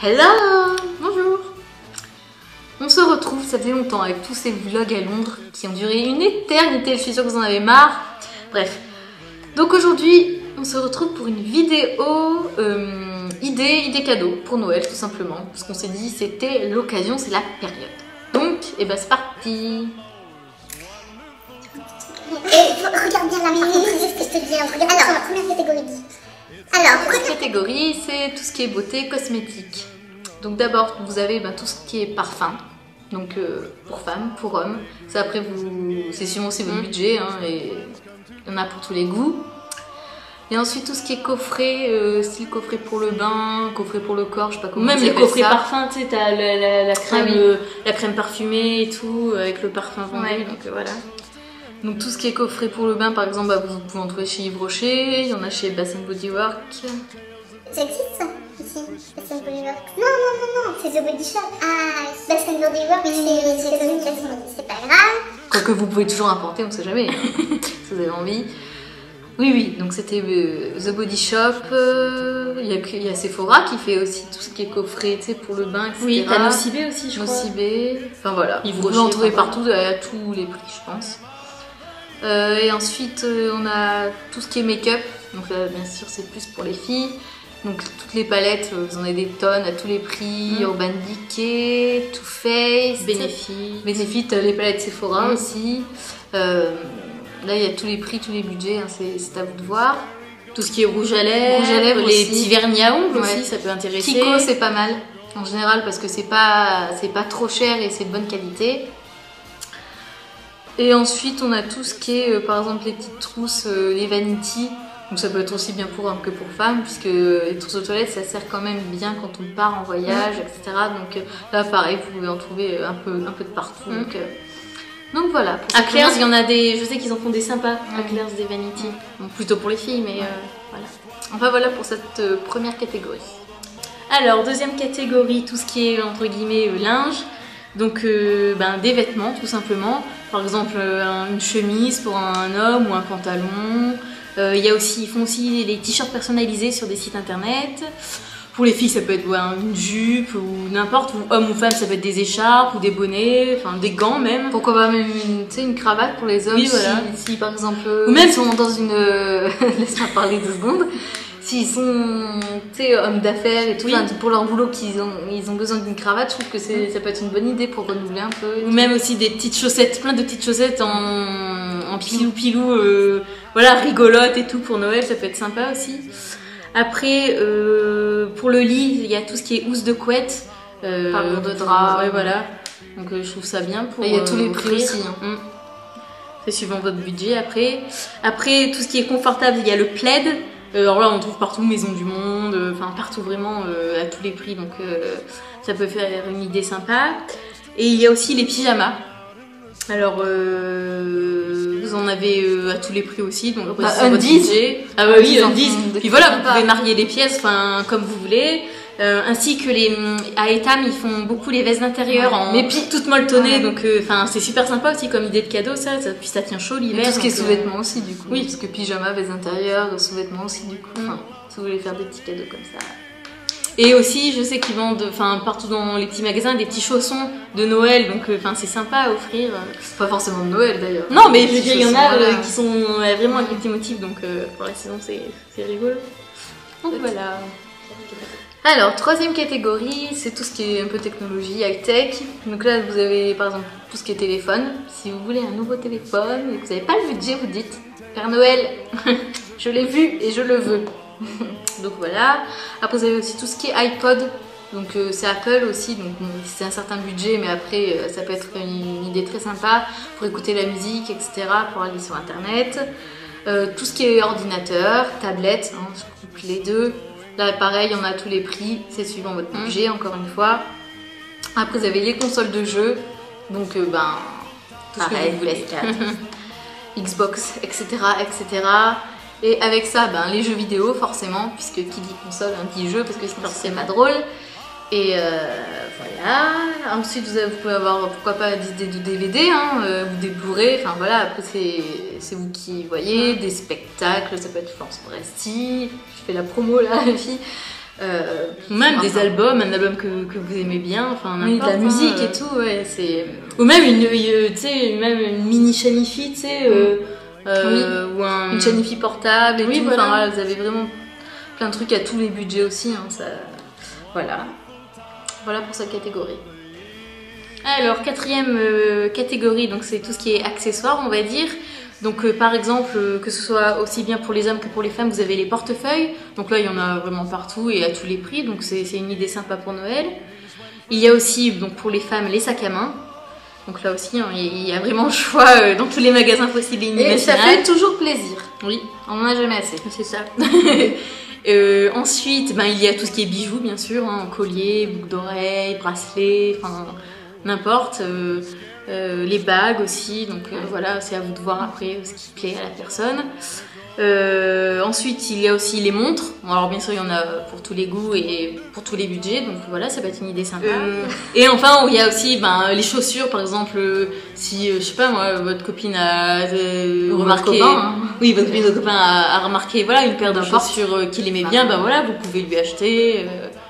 Hello! Bonjour! On se retrouve, ça fait longtemps, avec tous ces vlogs à Londres qui ont duré une éternité, je suis sûre que vous en avez marre. Bref. Donc aujourd'hui, on se retrouve pour une vidéo idée cadeau pour Noël tout simplement. Parce qu'on s'est dit c'était l'occasion, c'est la période. Donc, et ben c'est parti! Regarde bien la main, je te dis. Alors, la première catégorie. Alors, Cette catégorie, c'est tout ce qui est beauté cosmétique. Donc d'abord, vous avez tout ce qui est parfum. Donc pour femmes, pour hommes. Ça après, c'est suivant aussi votre budget. Hein, et il y en a pour tous les goûts. Et ensuite, tout ce qui est coffret, style coffret pour le bain, coffret pour le corps, je sais pas comment. Même les coffrets parfums, tu sais, t'as la crème, oui. La crème parfumée et tout, avec le parfum vendu. Ouais. Donc voilà. Donc tout ce qui est coffret pour le bain, par exemple, vous pouvez en trouver chez Yves Rocher, il y en a chez Bath & Body Works. ça existe ça ici, Bath & Body Works. Non, c'est The Body Shop. Ah, Bath & Body Works, c'est pas grave. Quoique vous pouvez toujours importer, on sait jamais, hein, si vous avez envie. Oui, donc c'était The Body Shop, il y a Sephora qui fait aussi tout ce qui est coffret, tu sais, pour le bain, etc. Oui, t'as Nocibé aussi, je crois. Nocibé, enfin voilà, Yves vous pouvez Rocher, en trouver enfin, partout, à tous les prix, je pense. Et ensuite, on a tout ce qui est make-up, donc là, bien sûr, c'est plus pour les filles. Donc toutes les palettes, vous en avez des tonnes à tous les prix, Urban Decay, Too Faced, Benefit, les palettes Sephora aussi. Là, il y a tous les prix, tous les budgets, hein, c'est à vous de voir. Tout ce qui est rouge à lèvres, les aussi. petits vernis à ongles aussi, Ouais. ça peut intéresser. Kiko, c'est pas mal en général parce que c'est pas trop cher et c'est de bonne qualité. Et ensuite, on a tout ce qui est, par exemple, les petites trousses, les vanity. Donc ça peut être aussi bien pour hommes que pour femmes, puisque les trousses de toilette, ça sert quand même bien quand on part en voyage, etc. Donc là, pareil, vous pouvez en trouver un peu de partout. Donc voilà. À Claire's, il y en a des. Je sais qu'ils en font des sympas. À Claire's, des vanity. Bon, plutôt pour les filles, mais voilà. Enfin voilà pour cette première catégorie. Alors, deuxième catégorie, tout ce qui est entre guillemets linge. Donc des vêtements tout simplement. Par exemple une chemise pour un homme ou un pantalon. Il y a aussi, ils font aussi les t-shirts personnalisés sur des sites internet. Pour les filles, ça peut être une jupe ou n'importe, ou homme ou femme, ça peut être des écharpes ou des bonnets, enfin des gants même. Pourquoi pas même une cravate pour les hommes, oui, voilà. si par exemple ou même ils sont dans une... Laisse-moi parler 2 secondes. S'ils sont hommes d'affaires et tout, pour leur boulot ils ont besoin d'une cravate, je trouve que ça peut être une bonne idée pour renouveler un peu. Ou même aussi des petites chaussettes, plein de petites chaussettes en pilou, voilà, rigolotes et tout pour Noël, ça peut être sympa aussi. Après, pour le lit, il y a tout ce qui est housse de couette, parure de drap. Ouais, voilà. Donc je trouve ça bien pour. Il y a tous les prix aussi. Hein. C'est suivant votre budget. Après, tout ce qui est confortable, il y a le plaid. Alors là, on trouve partout, Maison du Monde, enfin partout vraiment, à tous les prix. Donc ça peut faire une idée sympa. Et il y a aussi les pyjamas. Alors, vous en avez à tous les prix aussi, donc c'est votre budget. Ah bah oui, Undies. Puis voilà, vous pouvez marier les pièces, enfin comme vous voulez. Ainsi que à Etam, ils font beaucoup les vestes d'intérieur mais puis toutes molletonnées, donc enfin c'est super sympa aussi comme idée de cadeau ça. Puis ça tient chaud l'hiver. Tout ce qui est sous-vêtements aussi du coup. Oui, parce que pyjama, vestes d'intérieur, sous-vêtements aussi du coup. Si vous voulez faire des petits cadeaux comme ça. Et aussi, je sais qu'ils vendent, partout dans les petits magasins, des petits chaussons de Noël, donc c'est sympa à offrir. Pas forcément de Noël d'ailleurs. Non, mais je veux dire, il y en a qui sont vraiment avec des petits motifs, donc pour la saison, c'est rigolo. Donc voilà. Alors, troisième catégorie, c'est tout ce qui est un peu technologie, high-tech. Donc là, vous avez par exemple tout ce qui est téléphone. Si vous voulez un nouveau téléphone et que vous n'avez pas le budget, vous dites Père Noël, je l'ai vu et je le veux. Donc voilà. Après, vous avez aussi tout ce qui est iPod. Donc c'est Apple aussi, donc c'est un certain budget, mais après ça peut être une idée très sympa pour écouter la musique, etc., pour aller sur internet. Tout ce qui est ordinateur, tablette, je coupe les deux. Là pareil, on a tous les prix, c'est suivant votre budget encore une fois. Après vous avez les consoles de jeux, donc pareil, PS4, Xbox, etc., etc. Et avec ça, les jeux vidéo forcément, puisque qui dit console dit jeu, parce que sinon c'est pas drôle. Et voilà. Ensuite vous pouvez avoir pourquoi pas des DVD ou des Blu-ray, enfin voilà, après c'est vous qui voyez, des spectacles, ça peut être Florence Foresti, je fais la promo là, la fille. Ou même des albums, un album que vous aimez bien, enfin Oui, de la n'importe, musique hein, et tout, ouais, c'est... Ou même tu sais, même une mini Shanifi, tu sais, ou Une Shanifi portable et Oui, tout, voilà. enfin voilà, vous avez vraiment plein de trucs à tous les budgets aussi, hein, ça... Voilà. Voilà pour cette catégorie. Alors, quatrième catégorie, donc c'est tout ce qui est accessoires, on va dire. Donc, par exemple, que ce soit aussi bien pour les hommes que pour les femmes, vous avez les portefeuilles. Donc là, il y en a vraiment partout et à tous les prix, donc c'est une idée sympa pour Noël. Il y a aussi, donc pour les femmes, les sacs à main. Donc là aussi, hein, il y a vraiment le choix dans tous les magasins possibles et Et ça inimaginables. fait toujours plaisir. Oui, On en a jamais assez. c'est ça. Ensuite, ben, il y a tout ce qui est bijoux, bien sûr, hein, colliers, boucles d'oreilles, bracelets, enfin n'importe. Les bagues aussi, donc voilà, c'est à vous de voir après ce qui plaît à la personne. Ensuite, il y a aussi les montres. Bon, alors bien sûr, il y en a pour tous les goûts et pour tous les budgets, donc voilà, ça peut être une idée sympa. Et enfin, il y a aussi les chaussures, par exemple, si je sais pas moi, votre copine a remarqué, copain, hein. oui, votre copain a remarqué, voilà, une paire de N'importe. chaussures qu'il aimait bien, ben voilà, vous pouvez lui acheter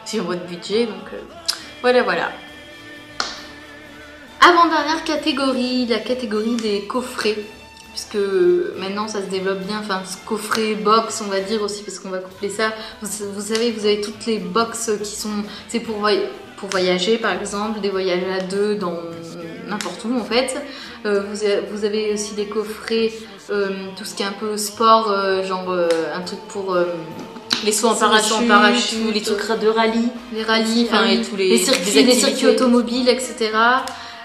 sur votre budget, donc voilà. Avant-dernière catégorie, la catégorie des coffrets. Puisque maintenant ça se développe bien, enfin ce coffret box on va dire aussi, parce qu'on va coupler ça. Vous savez, vous avez toutes les box qui sont, c'est pour voyager par exemple, des voyages à deux dans n'importe où en fait. Vous avez aussi des coffrets, tout ce qui est un peu sport, genre un truc pour... les sauts en parachute, ou les trucs de rallye, les rallyes, enfin, oui. et tous les les circuits automobiles, etc.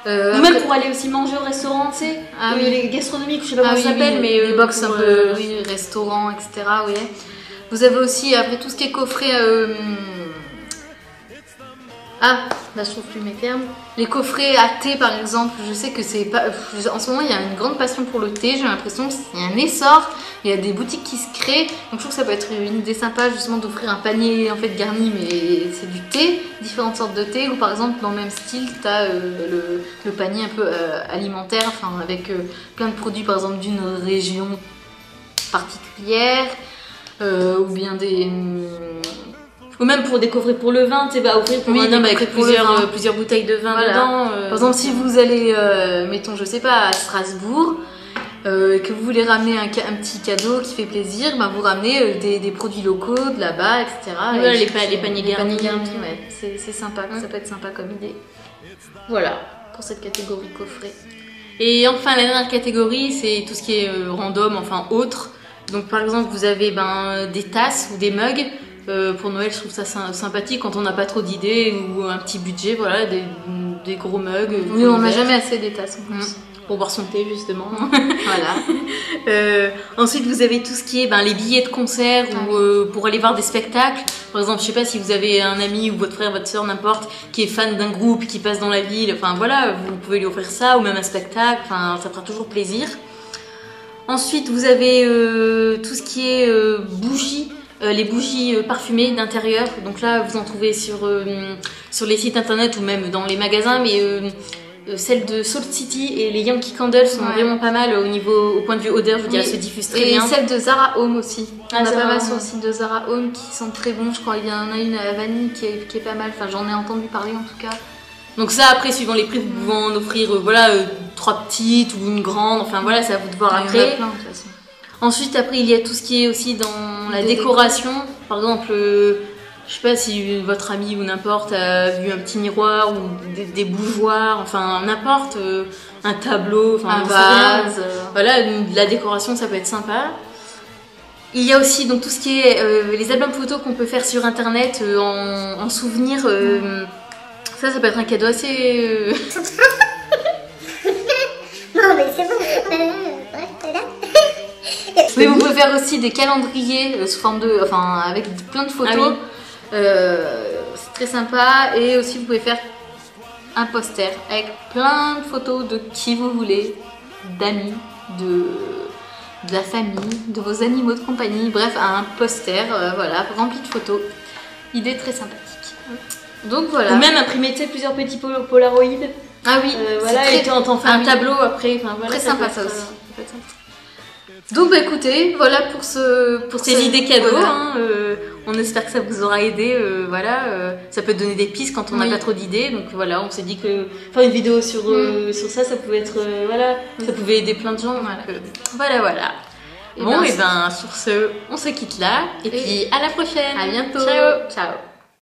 Ou même pour aller aussi manger au restaurant, tu sais, Ah oui. les gastronomiques, je sais pas comment ça s'appelle, mais les box un pour, peu, oui, restaurants, etc. Oui. Vous avez aussi après tout ce qui est coffret. Ah, là je trouve plus mes termes. Les coffrets à thé par exemple, je sais que c'est pas. En ce moment il y a une grande passion pour le thé, j'ai l'impression qu'il y a un essor, il y a des boutiques qui se créent. Donc je trouve que ça peut être une idée sympa justement d'offrir un panier en fait garni, mais c'est du thé, différentes sortes de thé. Ou par exemple dans le même style, tu as le panier un peu alimentaire, enfin avec plein de produits par exemple d'une région particulière, ou bien des. Ou même pour des coffrets pour le vin, tu sais, offrir pour un homme avec plusieurs bouteilles de vin Voilà. dedans. Par exemple, si vous allez, mettons, je sais pas, à Strasbourg, que vous voulez ramener un petit cadeau qui fait plaisir, ben vous ramenez des produits locaux de là-bas, etc. Voilà, Et les paniers garnis. ouais. C'est sympa, ça peut être sympa comme idée. Voilà, pour cette catégorie coffret. Et enfin, la dernière catégorie, c'est tout ce qui est random, enfin autre. Donc par exemple, vous avez des tasses ou des mugs. Pour Noël, je trouve ça sympathique quand on n'a pas trop d'idées ou un petit budget, voilà, des gros mugs. Oui, on n'a jamais assez des tasses en plus. Pour boire son thé, justement. Voilà. Ensuite, vous avez tout ce qui est les billets de concert ou pour aller voir des spectacles. Par exemple, je sais pas si vous avez un ami ou votre frère, votre soeur, n'importe, qui est fan d'un groupe qui passe dans la ville. Enfin voilà, vous pouvez lui offrir ça ou même un spectacle. Enfin, ça fera toujours plaisir. Ensuite, vous avez tout ce qui est bougies. Les bougies parfumées d'intérieur, donc là vous en trouvez sur les sites internet ou même dans les magasins, mais celles de Salt City et les Yankee Candle sont vraiment pas mal au point de vue odeur, je veux dire, elles se diffusent très bien. Et celles de Zara Home aussi. Ah, On a Zara pas mal Home. sur le site de Zara Home qui sont très bons, je crois. Il y en a une à la vanille qui est pas mal, enfin j'en ai entendu parler en tout cas. Donc ça, après, suivant les prix, vous pouvez en offrir 3 petites ou une grande, enfin voilà, c'est à vous de voir Il y en a après. plein de toute façon. Ensuite, après, il y a tout ce qui est aussi dans la décoration. Par exemple, je sais pas si votre ami ou n'importe a vu un petit miroir ou des bougeoirs, enfin n'importe, un tableau, enfin Un vase. Voilà, de la décoration, ça peut être sympa. Il y a aussi donc tout ce qui est les albums photos qu'on peut faire sur internet en souvenir. Ça peut être un cadeau assez. Non, mais c'est bon. Voilà. Mais vous pouvez faire aussi des calendriers sous forme de, enfin avec plein de photos. C'est très sympa. Et aussi vous pouvez faire un poster avec plein de photos de qui vous voulez, d'amis, de la famille, de vos animaux de compagnie. Bref, un poster, voilà, rempli de photos. Idée très sympathique. Donc voilà. Ou même imprimer plusieurs petits polaroïdes. Ah oui, voilà, et t'en fais un tableau après. Enfin, voilà, très sympa ça aussi. Donc bah écoutez, voilà pour Ces idées cadeaux, voilà. hein, on espère que ça vous aura aidé, ça peut donner des pistes quand on n'a Oui. pas trop d'idées, donc voilà, on s'est dit que faire une vidéo sur ça pouvait être, ça pouvait aider plein de gens, Voilà. donc voilà. Et Bon, ben, et ben sur ce, on se quitte là, et puis à la prochaine. À bientôt. Ciao. Ciao.